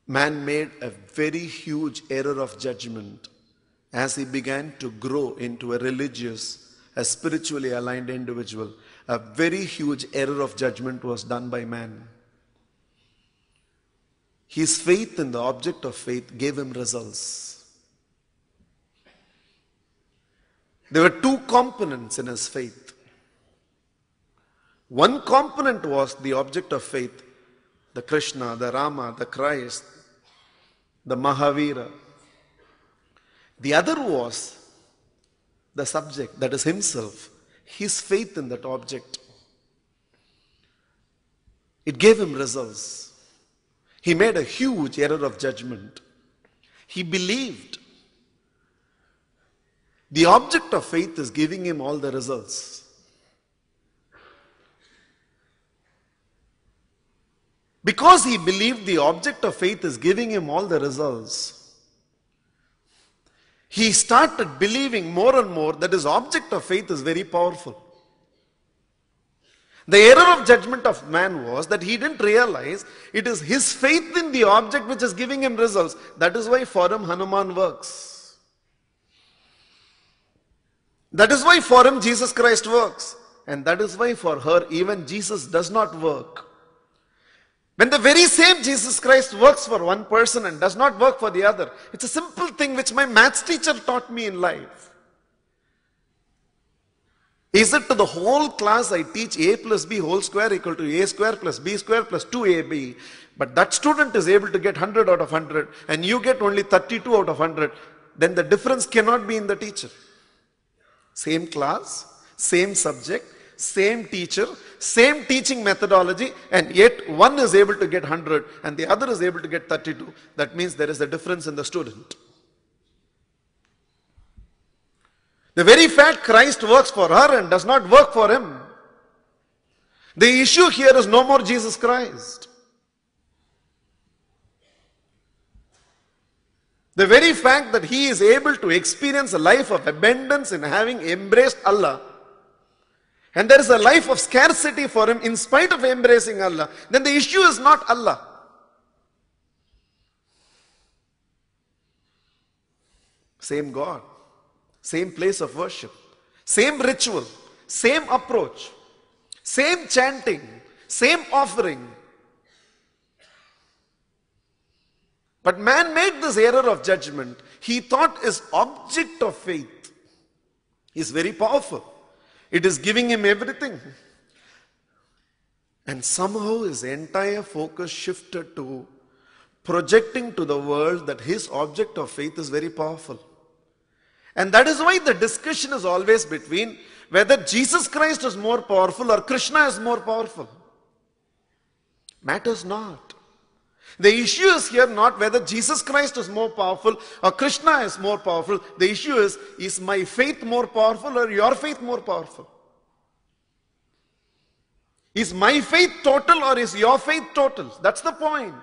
man made a very huge error of judgment as he began to grow into a religious, a spiritually aligned individual. A very huge error of judgment was done by man. His faith in the object of faith gave him results. There were two components in his faith. One component was the object of faith, the Krishna, the Rama, the Christ, the Mahavira. The other was the subject, that is himself, his faith in that object. It gave him results. He made a huge error of judgment. He believed the object of faith is giving him all the results. Because he believed the object of faith is giving him all the results, he started believing more and more that his object of faith is very powerful. The error of judgment of man was that he didn't realize it is his faith in the object which is giving him results. That is why for him Hanuman works. That is why for him Jesus Christ works. And that is why for her even Jesus does not work. When the very same Jesus Christ works for one person and does not work for the other, it's a simple thing which my maths teacher taught me in life. Is it to the whole class I teach a plus b whole square equal to a square plus b square plus 2ab, but that student is able to get 100 out of 100 and you get only 32 out of 100, then the difference cannot be in the teacher. Same class, same subject, same teacher, same teaching methodology, and yet one is able to get 100 and the other is able to get 32. That means there is a difference in the student. The very fact Christ works for her and does not work for him. The issue here is no more Jesus Christ. The very fact that he is able to experience a life of abundance in having embraced Allah, and there is a life of scarcity for him in spite of embracing Allah, then the issue is not Allah. Same God, same place of worship, same ritual, same approach, same chanting, same offering. But man made this error of judgment. He thought his object of faith is very powerful. It is giving him everything. And somehow his entire focus shifted to projecting to the world that his object of faith is very powerful. And that is why the discussion is always between whether Jesus Christ is more powerful or Krishna is more powerful. Matters not. The issue is here not whether Jesus Christ is more powerful or Krishna is more powerful. The issue is my faith more powerful or your faith more powerful? Is my faith total or is your faith total? That's the point.